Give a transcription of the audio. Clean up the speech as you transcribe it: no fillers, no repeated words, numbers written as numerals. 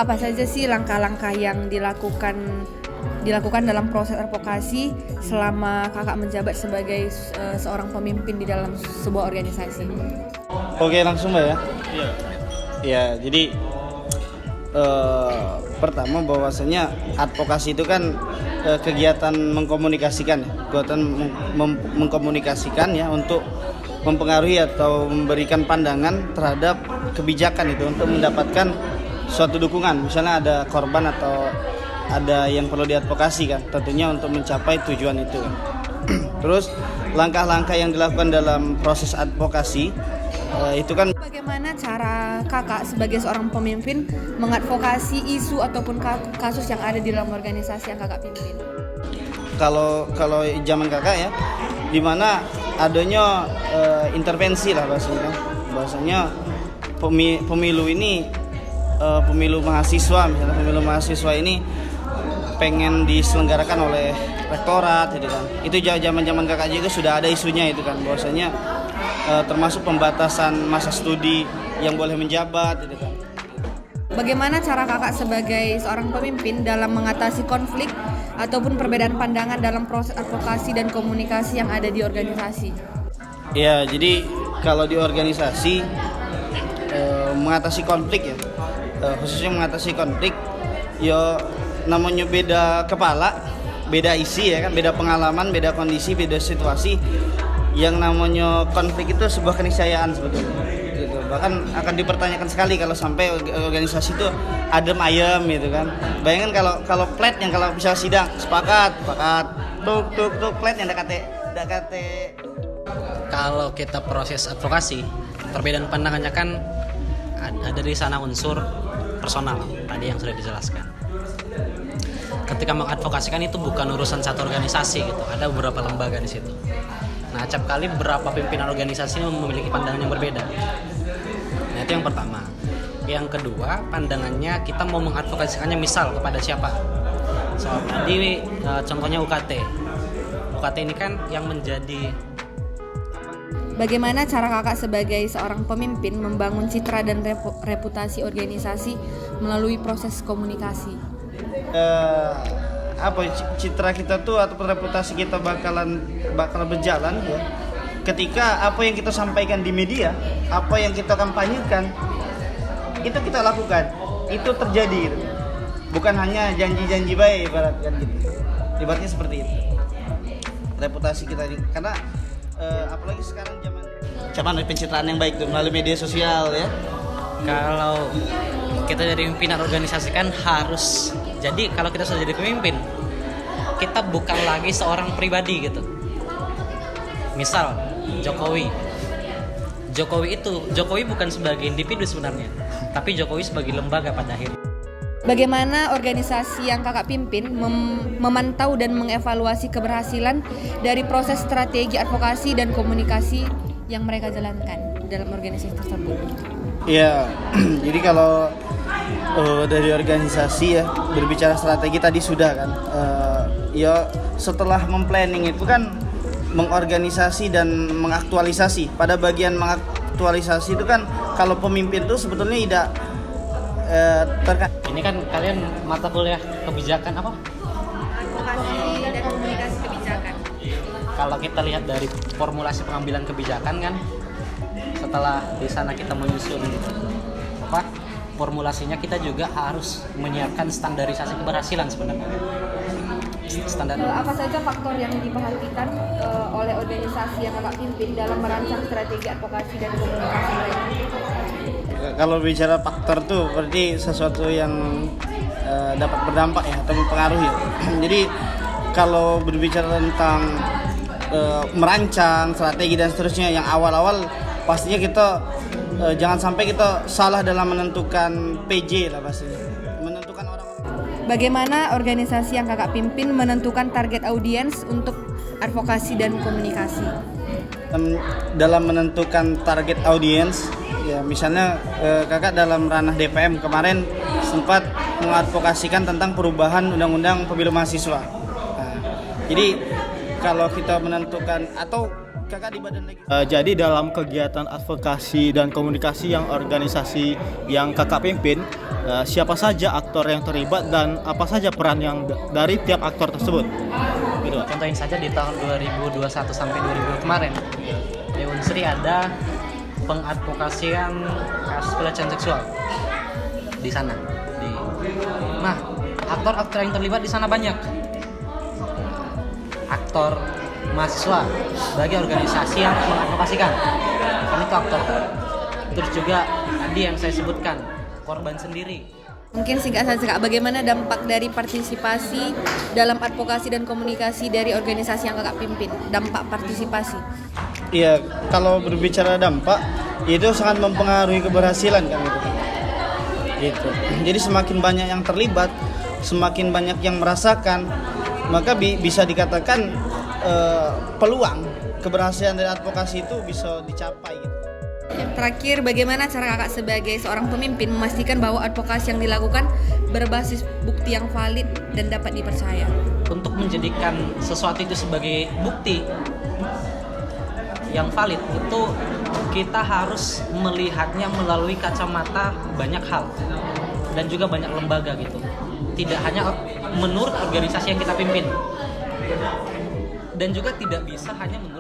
apa saja sih langkah-langkah yang dilakukan dalam proses advokasi selama kakak menjabat sebagai seorang pemimpin di dalam sebuah organisasi? Oke, langsung Mbak ya. Iya. Ya, jadi pertama bahwasanya advokasi itu kan kegiatan mengkomunikasikan, mengkomunikasikan ya untuk mempengaruhi atau memberikan pandangan terhadap kebijakan itu untuk mendapatkan suatu dukungan. Misalnya ada korban atau ada yang perlu diadvokasi kan, tentunya untuk mencapai tujuan itu. Terus langkah-langkah yang dilakukan dalam proses advokasi itu kan Bagaimana cara kakak sebagai seorang pemimpin mengadvokasi isu ataupun kasus yang ada di dalam organisasi yang kakak pimpin? kalau zaman kakak ya, di mana adanya intervensi lah bahasanya pemilu ini pemilu mahasiswa, misalnya pemilu mahasiswa ini pengen diselenggarakan oleh rektorat gitu kan. Itu zaman kakak juga sudah ada isunya itu kan, bahwasanya termasuk pembatasan masa studi yang boleh menjabat gitu kan. Bagaimana cara kakak sebagai seorang pemimpin dalam mengatasi konflik ataupun perbedaan pandangan dalam proses advokasi dan komunikasi yang ada di organisasi? Ya, jadi kalau di organisasi mengatasi konflik ya, khususnya mengatasi konflik, ya namanya beda kepala, beda isi ya kan, beda pengalaman, beda kondisi, beda situasi. Yang namanya konflik itu sebuah keniscayaan sebetulnya. Gitu. Bahkan akan dipertanyakan sekali kalau sampai organisasi itu adem ayem gitu kan. Bayangin kalau plat yang kalau bisa sidang sepakat, tuk plat yang dakate. Kalau kita proses advokasi, perbedaan pandangannya kan ada di sana unsur personal tadi yang sudah dijelaskan. Ketika mengadvokasikan itu bukan urusan satu organisasi gitu, ada beberapa lembaga di situ. Nah, acap kali beberapa pimpinan organisasi ini memiliki pandangan yang berbeda. Nah, itu yang pertama. Yang kedua, pandangannya kita mau mengadvokasikannya misal kepada siapa. Soal tadi contohnya UKT. UKT ini kan yang menjadi Bagaimana cara kakak sebagai seorang pemimpin membangun citra dan reputasi organisasi melalui proses komunikasi? Citra kita tuh atau reputasi kita bakal berjalan ya ketika apa yang kita sampaikan di media, apa yang kita kampanyekan itu kita lakukan, itu terjadi gitu. Bukan hanya janji-janji baik ibaratkan gitu. Ibaratnya seperti itu reputasi kita karena apalagi sekarang zaman pencitraan yang baik tuh melalui media sosial ya. kalau kita jadi pimpinan organisasi kan harus, jadi kalau kita sudah jadi pemimpin kita bukan lagi seorang pribadi gitu. Misal Jokowi bukan sebagai individu sebenarnya, tapi Jokowi sebagai lembaga pada akhirnya. Bagaimana organisasi yang kakak pimpin memantau dan mengevaluasi keberhasilan dari proses strategi advokasi dan komunikasi yang mereka jalankan dalam organisasi tersebut? Ya, jadi kalau dari organisasi ya berbicara strategi tadi sudah kan, ya setelah memplanning itu kan mengorganisasi dan mengaktualisasi. Pada bagian mengaktualisasi itu kan kalau pemimpin itu sebetulnya tidak Ini kan kalian mata kuliah kebijakan apa? Advokasi dan komunikasi kebijakan. Kalau kita lihat dari formulasi pengambilan kebijakan kan, setelah di sana kita menyusun formulasinya, kita juga harus menyiapkan standarisasi keberhasilan sebenarnya. Apa saja faktor yang diperhatikan oleh organisasi yang kakak pimpin dalam merancang strategi advokasi dan komunikasi mereka? Kalau bicara faktor tuh berarti sesuatu yang dapat berdampak ya atau mempengaruhi. Jadi kalau berbicara tentang merancang strategi dan seterusnya yang awal-awal, pastinya kita jangan sampai kita salah dalam menentukan PJ lah pastinya. Menentukan orang-orang. Bagaimana organisasi yang kakak pimpin menentukan target audiens untuk advokasi dan komunikasi? Dalam menentukan target audiens, ya misalnya kakak dalam ranah DPM kemarin sempat mengadvokasikan tentang perubahan undang-undang pemilu mahasiswa. Nah, jadi kalau kita menentukan atau kakak di badan legislasi. Jadi dalam kegiatan advokasi dan komunikasi yang organisasi yang kakak pimpin, siapa saja aktor yang terlibat dan apa saja peran yang dari tiap aktor tersebut? Gitu. Contohin saja di tahun 2021 sampai 2020 kemarin di Unsri ada pengadvokasian kasus pelecehan seksual di sana. Nah, aktor-aktor yang terlibat di sana banyak. Aktor mahasiswa sebagai organisasi yang mengadvokasikan, kan itu aktor. Terus juga tadi yang saya sebutkan korban sendiri. Mungkin singkat saja Kak, bagaimana dampak dari partisipasi dalam advokasi dan komunikasi dari organisasi yang kakak pimpin? Dampak partisipasi. Iya, kalau berbicara dampak itu sangat mempengaruhi keberhasilan kan gitu. Gitu. Jadi semakin banyak yang terlibat, semakin banyak yang merasakan, maka bisa dikatakan peluang keberhasilan dari advokasi itu bisa dicapai gitu. Terakhir, bagaimana cara kakak sebagai seorang pemimpin memastikan bahwa advokasi yang dilakukan berbasis bukti yang valid dan dapat dipercaya? Untuk menjadikan sesuatu itu sebagai bukti yang valid itu kita harus melihatnya melalui kacamata banyak hal dan juga banyak lembaga gitu. Tidak hanya menurut organisasi yang kita pimpin dan juga tidak bisa hanya menurut